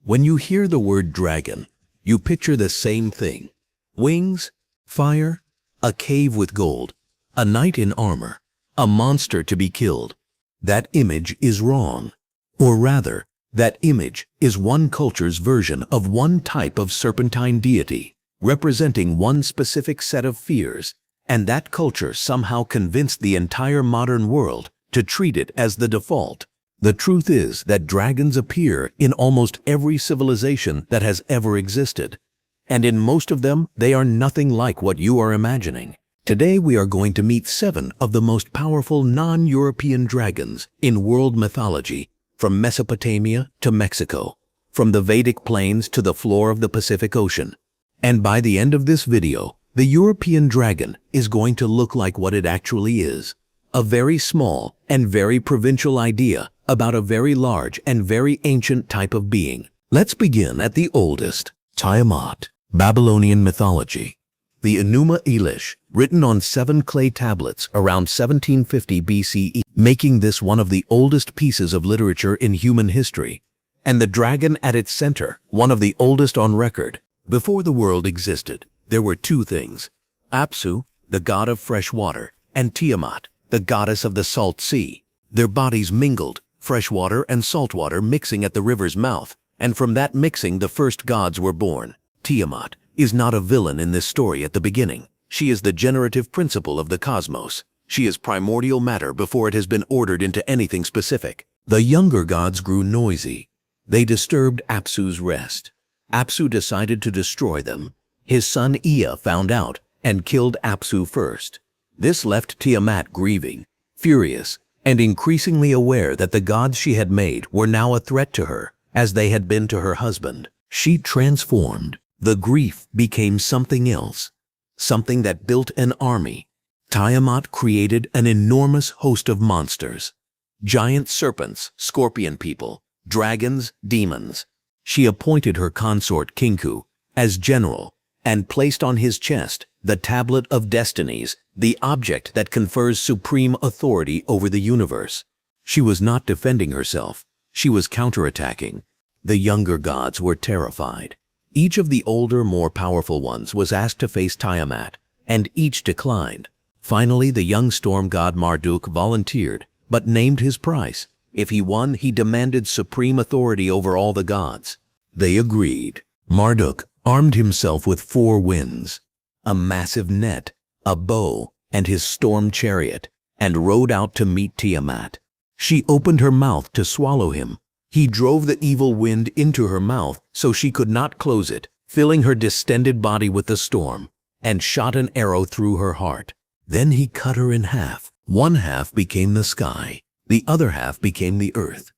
When you hear the word dragon, you picture the same thing. Wings, fire, a cave with gold, a knight in armor, a monster to be killed. That image is wrong. Or rather, that image is one culture's version of one type of serpentine deity, representing one specific set of fears, and that culture somehow convinced the entire modern world to treat it as the default. The truth is that dragons appear in almost every civilization that has ever existed, and in most of them they are nothing like what you are imagining. Today we are going to meet 7 of the most powerful non-European dragons in world mythology, from Mesopotamia to Mexico, from the Vedic plains to the floor of the Pacific Ocean. And by the end of this video, the European dragon is going to look like what it actually is. A very small and very provincial idea about a very large and very ancient type of being. Let's begin at the oldest, Tiamat, Babylonian mythology. The Enuma Elish, written on 7 clay tablets around 1750 BCE, making this one of the oldest pieces of literature in human history. And the dragon at its center, one of the oldest on record. Before the world existed, there were 2 things: Apsu, the god of fresh water, and Tiamat, the goddess of the salt sea. Their bodies mingled, fresh water and salt water mixing at the river's mouth, and from that mixing the first gods were born. Tiamat is not a villain in this story at the beginning. She is the generative principle of the cosmos. She is primordial matter before it has been ordered into anything specific. The younger gods grew noisy. They disturbed Apsu's rest. Apsu decided to destroy them. His son Ea found out and killed Apsu first. This left Tiamat grieving, furious, and increasingly aware that the gods she had made were now a threat to her, as they had been to her husband. She transformed. The grief became something else, something that built an army. Tiamat created an enormous host of monsters. Giant serpents, scorpion people, dragons, demons. She appointed her consort Kinku as general and placed on his chest the tablet of destinies, the object that confers supreme authority over the universe. She was not defending herself. She was counterattacking. The younger gods were terrified. Each of the older, more powerful ones was asked to face Tiamat, and each declined. Finally, the young storm god Marduk volunteered, but named his price. If he won, he demanded supreme authority over all the gods. They agreed. Marduk armed himself with 4 winds, a massive net, a bow, and his storm chariot, and rode out to meet Tiamat. She opened her mouth to swallow him. He drove the evil wind into her mouth so she could not close it, filling her distended body with the storm, and shot an arrow through her heart. Then he cut her in half. One half became the sky, the other half became the earth.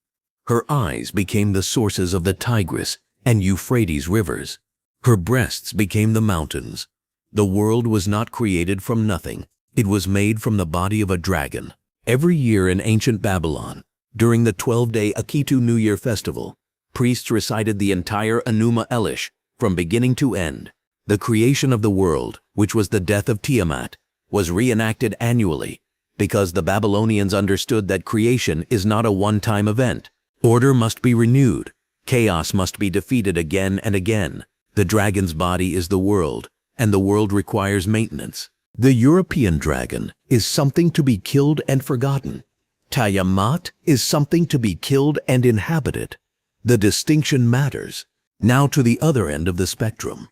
Her eyes became the sources of the Tigris and Euphrates rivers. Her breasts became the mountains. The world was not created from nothing. It was made from the body of a dragon. Every year in ancient Babylon, during the 12-day Akitu New Year festival, priests recited the entire Enuma Elish from beginning to end. The creation of the world, which was the death of Tiamat, was reenacted annually because the Babylonians understood that creation is not a one-time event. Order must be renewed. Chaos must be defeated again and again. The dragon's body is the world, and the world requires maintenance. The European dragon is something to be killed and forgotten. Tiamat is something to be killed and inhabited. The distinction matters. Now to the other end of the spectrum.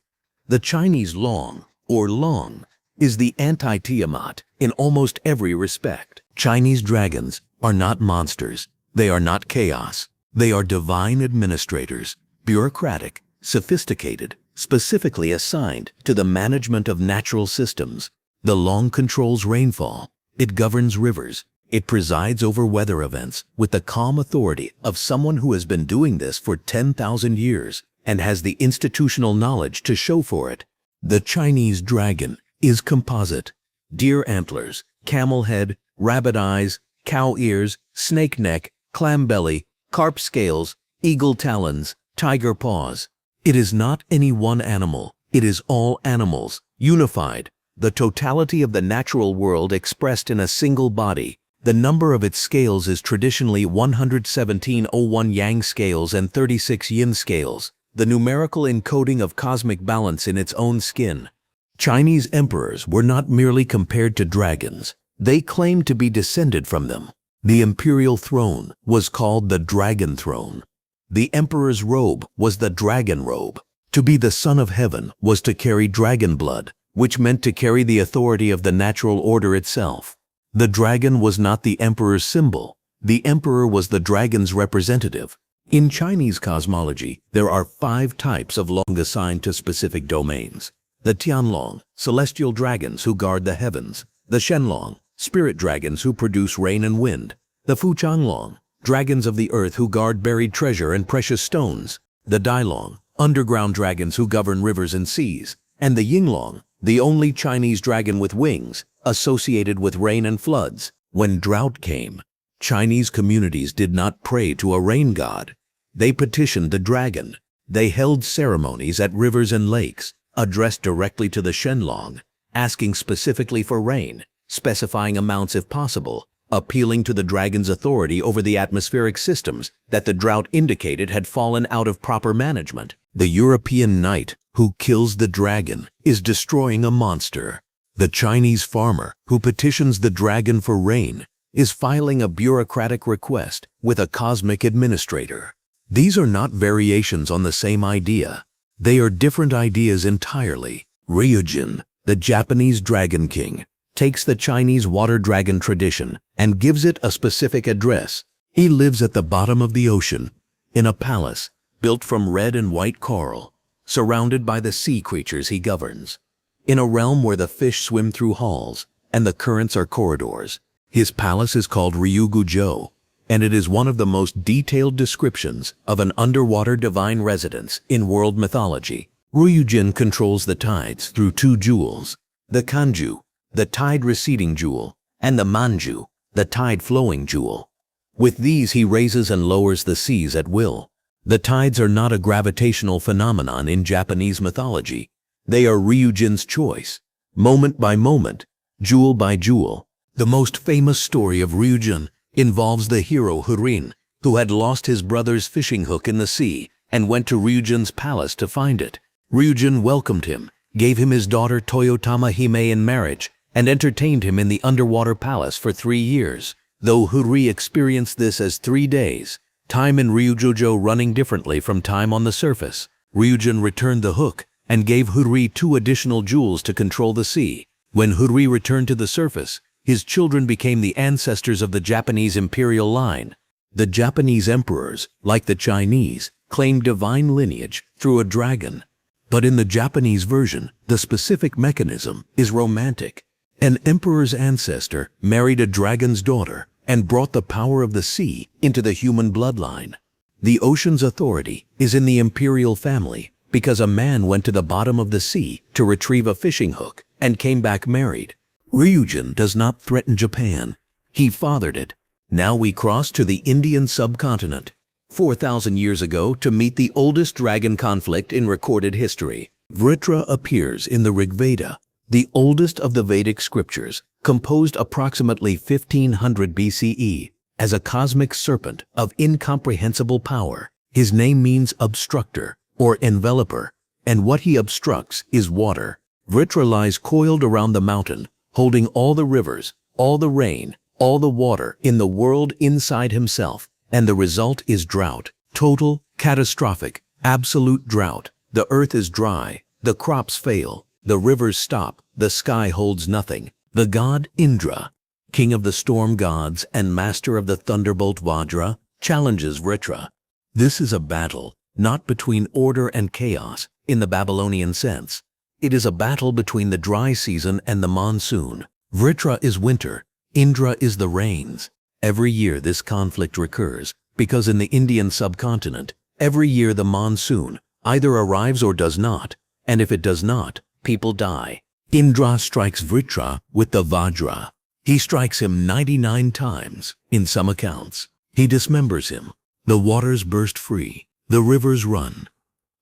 The Chinese Long, or Long, is the anti-Tiamat in almost every respect. Chinese dragons are not monsters. They are not chaos. They are divine administrators, bureaucratic, sophisticated, specifically assigned to the management of natural systems. The Long controls rainfall. It governs rivers. It presides over weather events with the calm authority of someone who has been doing this for 10,000 years and has the institutional knowledge to show for it. The Chinese dragon is composite. Deer antlers, camel head, rabbit eyes, cow ears, snake neck, clam belly, carp scales, eagle talons, tiger paws. It is not any one animal. It is all animals, unified. The totality of the natural world expressed in a single body. The number of its scales is traditionally 11701 yang scales and 36 yin scales, the numerical encoding of cosmic balance in its own skin. Chinese emperors were not merely compared to dragons. They claimed to be descended from them. The imperial throne was called the dragon throne. The emperor's robe was the dragon robe. To be the son of heaven was to carry dragon blood, which meant to carry the authority of the natural order itself. The dragon was not the emperor's symbol. The emperor was the dragon's representative. In Chinese cosmology, there are 5 types of long assigned to specific domains. The Tianlong, celestial dragons who guard the heavens. The Shenlong, spirit dragons who produce rain and wind. The Fuchanglong, dragons of the earth who guard buried treasure and precious stones. The Dailong, underground dragons who govern rivers and seas. And the Yinglong, the only Chinese dragon with wings, associated with rain and floods. When drought came, Chinese communities did not pray to a rain god. They petitioned the dragon. They held ceremonies at rivers and lakes, addressed directly to the Shenlong, asking specifically for rain, specifying amounts if possible, appealing to the dragon's authority over the atmospheric systems that the drought indicated had fallen out of proper management. The European knight who kills the dragon is destroying a monster. The Chinese farmer who petitions the dragon for rain is filing a bureaucratic request with a cosmic administrator. These are not variations on the same idea. They are different ideas entirely. Ryujin, the Japanese dragon king, takes the Chinese water dragon tradition and gives it a specific address. He lives at the bottom of the ocean, in a palace built from red and white coral, surrounded by the sea creatures he governs. In a realm where the fish swim through halls and the currents are corridors. His palace is called Ryugujo, and it is one of the most detailed descriptions of an underwater divine residence in world mythology. Ryujin controls the tides through 2 jewels, the Kanju, the tide receding jewel, and the Manju, the tide flowing jewel. With these he raises and lowers the seas at will. The tides are not a gravitational phenomenon in Japanese mythology. They are Ryujin's choice, moment by moment, jewel by jewel. The most famous story of Ryujin involves the hero Hurin, who had lost his brother's fishing hook in the sea and went to Ryujin's palace to find it. Ryujin welcomed him, gave him his daughter Toyotama Hime in marriage, and entertained him in the underwater palace for 3 years. Though Huri experienced this as 3 days, time in Ryugujo running differently from time on the surface, Ryujin returned the hook and gave Huri 2 additional jewels to control the sea. When Huri returned to the surface, his children became the ancestors of the Japanese imperial line. The Japanese emperors, like the Chinese, claimed divine lineage through a dragon. But in the Japanese version, the specific mechanism is romantic. An emperor's ancestor married a dragon's daughter and brought the power of the sea into the human bloodline. The ocean's authority is in the imperial family because a man went to the bottom of the sea to retrieve a fishing hook and came back married. Ryujin does not threaten Japan. He fathered it. Now we cross to the Indian subcontinent, 4,000 years ago, to meet the oldest dragon conflict in recorded history. Vritra appears in the Rig Veda, the oldest of the Vedic scriptures, composed approximately 1500 BCE, as a cosmic serpent of incomprehensible power. His name means obstructor or enveloper, and what he obstructs is water. Vritra lies coiled around the mountain, holding all the rivers, all the rain, all the water in the world inside himself, and the result is drought. Total, catastrophic, absolute drought. The earth is dry, the crops fail, the rivers stop, the sky holds nothing. The god Indra, king of the storm gods and master of the thunderbolt Vajra, challenges Vritra. This is a battle not between order and chaos in the Babylonian sense. It is a battle between the dry season and the monsoon. Vritra is winter, Indra is the rains. Every year this conflict recurs because in the Indian subcontinent, every year the monsoon either arrives or does not, and if it does not, people die. Indra strikes Vritra with the Vajra. He strikes him 99 times in some accounts. He dismembers him. The waters burst free. The rivers run.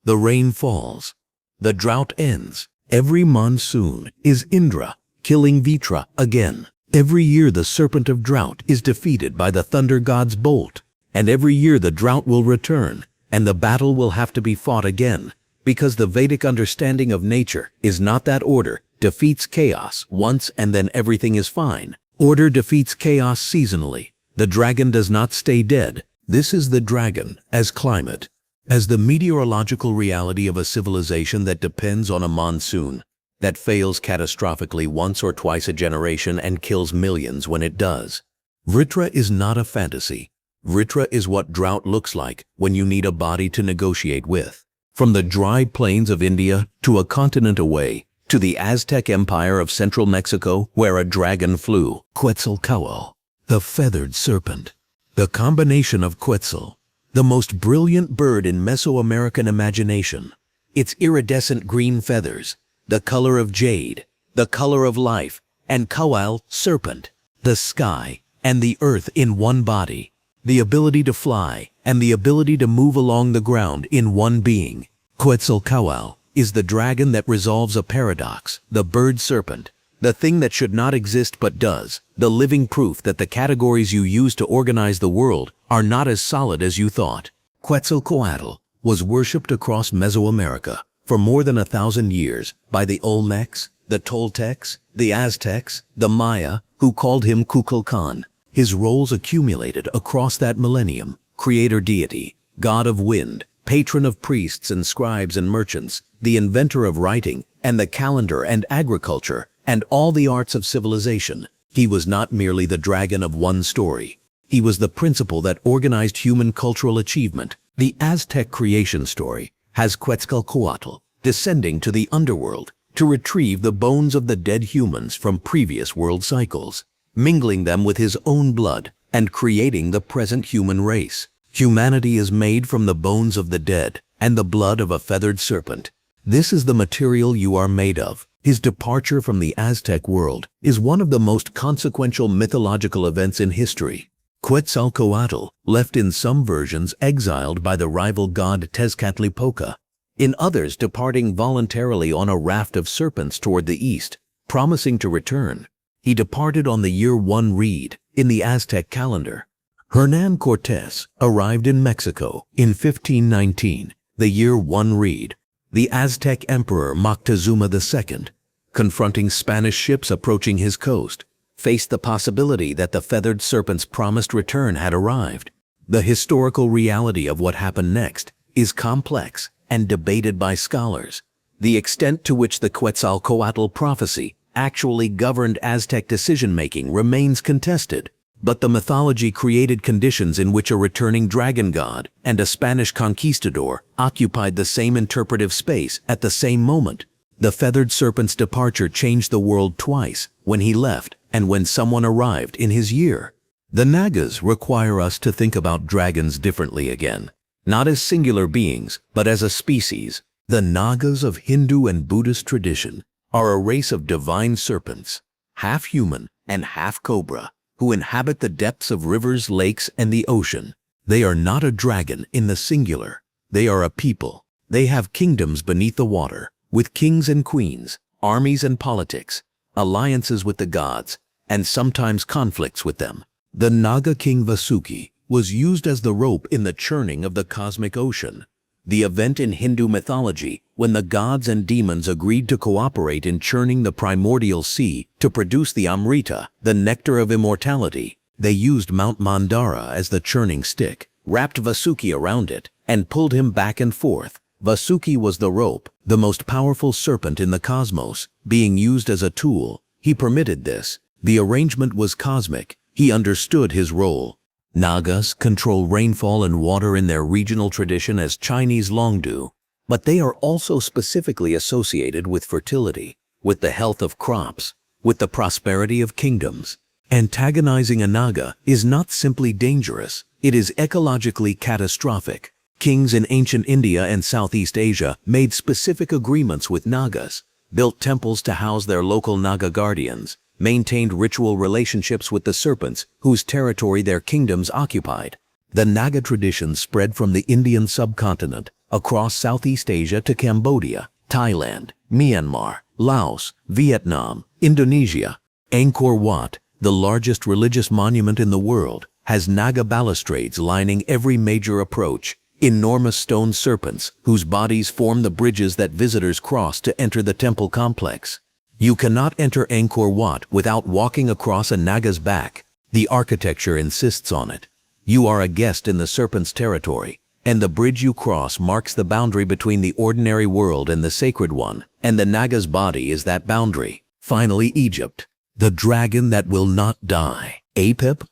The rain falls. The drought ends. Every monsoon is Indra killing Vritra again. Every year the serpent of drought is defeated by the thunder god's bolt. And every year the drought will return, and the battle will have to be fought again, because the Vedic understanding of nature is not that order defeats chaos once and then everything is fine. Order defeats chaos seasonally. The dragon does not stay dead. This is the dragon as climate, as the meteorological reality of a civilization that depends on a monsoon, that fails catastrophically once or twice a generation and kills millions when it does. Vritra is not a fantasy. Vritra is what drought looks like when you need a body to negotiate with. From the dry plains of India to a continent away, to the Aztec Empire of central Mexico where a dragon flew, Quetzalcoatl, the feathered serpent. The combination of Quetzal, the most brilliant bird in Mesoamerican imagination, its iridescent green feathers, the color of jade, the color of life, and Coatl, serpent, the sky and the earth in one body, the ability to fly and the ability to move along the ground in one being. Quetzalcoatl is the dragon that resolves a paradox, the bird serpent, the thing that should not exist but does, the living proof that the categories you use to organize the world are not as solid as you thought. Quetzalcoatl was worshipped across Mesoamerica for more than 1,000 years by the Olmecs, the Toltecs, the Aztecs, the Maya, who called him Kukulkan. His roles accumulated across that millennium: creator deity, god of wind, patron of priests and scribes and merchants, the inventor of writing and the calendar and agriculture and all the arts of civilization. He was not merely the dragon of one story. He was the principle that organized human cultural achievement. The Aztec creation story has Quetzalcoatl descending to the underworld to retrieve the bones of the dead humans from previous world cycles, mingling them with his own blood and creating the present human race. Humanity is made from the bones of the dead and the blood of a feathered serpent. This is the material you are made of. His departure from the Aztec world is one of the most consequential mythological events in history. Quetzalcoatl left in some versions exiled by the rival god Tezcatlipoca, in others departing voluntarily on a raft of serpents toward the east, promising to return. He departed on the year 1 reed in the Aztec calendar. Hernán Cortés arrived in Mexico in 1519, the year 1 reed. The Aztec Emperor Moctezuma II, confronting Spanish ships approaching his coast, faced the possibility that the feathered serpent's promised return had arrived. The historical reality of what happened next is complex and debated by scholars. The extent to which the Quetzalcoatl prophecy actually governed Aztec decision-making remains contested, but the mythology created conditions in which a returning dragon god and a Spanish conquistador occupied the same interpretive space at the same moment. The feathered serpent's departure changed the world twice, when he left and when someone arrived in his year. The nagas require us to think about dragons differently again, not as singular beings, but as a species. The nagas of Hindu and Buddhist tradition are a race of divine serpents, half human and half cobra, who inhabit the depths of rivers, lakes, and the ocean. They are not a dragon in the singular. They are a people. They have kingdoms beneath the water, with kings and queens, armies and politics, alliances with the gods, and sometimes conflicts with them. The Naga king Vasuki was used as the rope in the churning of the cosmic ocean, the event in Hindu mythology when the gods and demons agreed to cooperate in churning the primordial sea to produce the Amrita, the nectar of immortality. They used Mount Mandara as the churning stick, wrapped Vasuki around it, and pulled him back and forth. Vasuki was the rope, the most powerful serpent in the cosmos, being used as a tool. He permitted this. The arrangement was cosmic. He understood his role. Nagas control rainfall and water in their regional tradition as Chinese long do, but they are also specifically associated with fertility, with the health of crops, with the prosperity of kingdoms. Antagonizing a naga is not simply dangerous, it is ecologically catastrophic. Kings in ancient India and Southeast Asia made specific agreements with nagas, built temples to house their local naga guardians, maintained ritual relationships with the serpents whose territory their kingdoms occupied. The naga tradition spread from the Indian subcontinent across Southeast Asia to Cambodia, Thailand, Myanmar, Laos, Vietnam, Indonesia. Angkor Wat, the largest religious monument in the world, has naga balustrades lining every major approach, enormous stone serpents whose bodies form the bridges that visitors cross to enter the temple complex. You cannot enter Angkor Wat without walking across a naga's back. The architecture insists on it. You are a guest in the serpent's territory, and the bridge you cross marks the boundary between the ordinary world and the sacred one, and the naga's body is that boundary. Finally, Egypt, the dragon that will not die. Apep,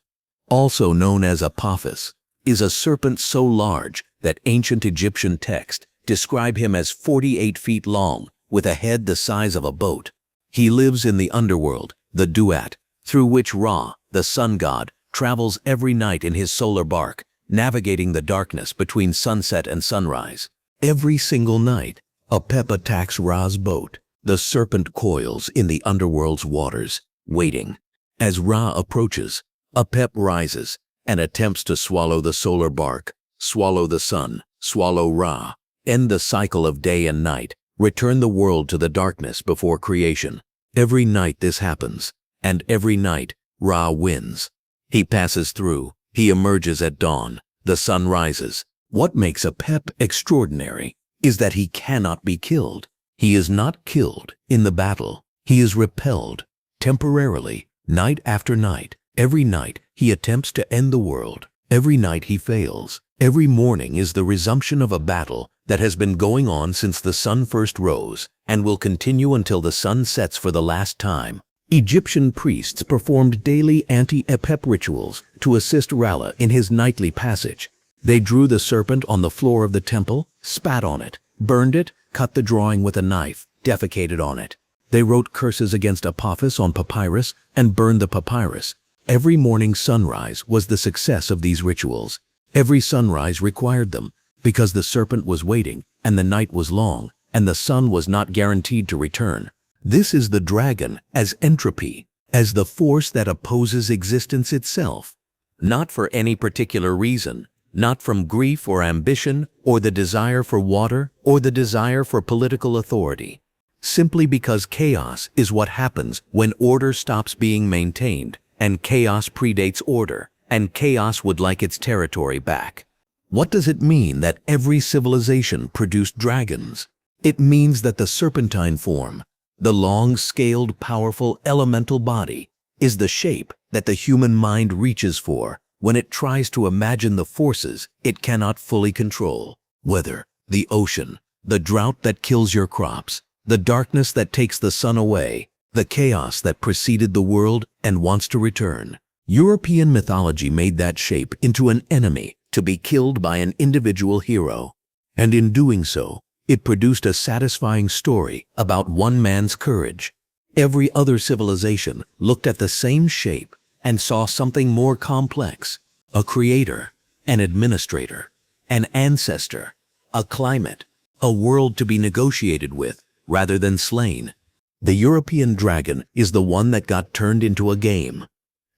also known as Apophis, is a serpent so large that ancient Egyptian texts describe him as 48 feet long, with a head the size of a boat. He lives in the underworld, the Duat, through which Ra, the sun god, travels every night in his solar bark, navigating the darkness between sunset and sunrise. Every single night, Apep attacks Ra's boat. The serpent coils in the underworld's waters, waiting. As Ra approaches, Apep rises and attempts to swallow the solar bark, swallow the sun, swallow Ra, end the cycle of day and night, return the world to the darkness before creation. Every night this happens, and every night Ra wins. He passes through, he emerges at dawn, the sun rises. What makes Apep extraordinary is that he cannot be killed. He is not killed in the battle. He is repelled, temporarily, night after night. Every night he attempts to end the world. Every night he fails. Every morning is the resumption of a battle that has been going on since the sun first rose and will continue until the sun sets for the last time. Egyptian priests performed daily anti-Apep rituals to assist Rala in his nightly passage. They drew the serpent on the floor of the temple, spat on it, burned it, cut the drawing with a knife, defecated on it. They wrote curses against Apophis on papyrus and burned the papyrus. Every morning sunrise was the success of these rituals. Every sunrise required them, because the serpent was waiting, and the night was long, and the sun was not guaranteed to return. This is the dragon as entropy, as the force that opposes existence itself. Not for any particular reason, not from grief or ambition, or the desire for water, or the desire for political authority. Simply because chaos is what happens when order stops being maintained, and chaos predates order, and chaos would like its territory back. What does it mean that every civilization produced dragons? It means that the serpentine form, the long-scaled, powerful, elemental body, is the shape that the human mind reaches for when it tries to imagine the forces it cannot fully control. Weather, the ocean, the drought that kills your crops, the darkness that takes the sun away, the chaos that preceded the world and wants to return. European mythology made that shape into an enemy to be killed by an individual hero. And in doing so, it produced a satisfying story about one man's courage. Every other civilization looked at the same shape and saw something more complex: a creator, an administrator, an ancestor, a climate, a world to be negotiated with rather than slain. The European dragon is the one that got turned into a game.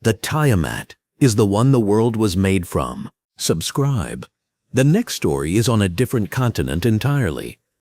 The Tiamat is the one the world was made from. Subscribe. The next story is on a different continent entirely.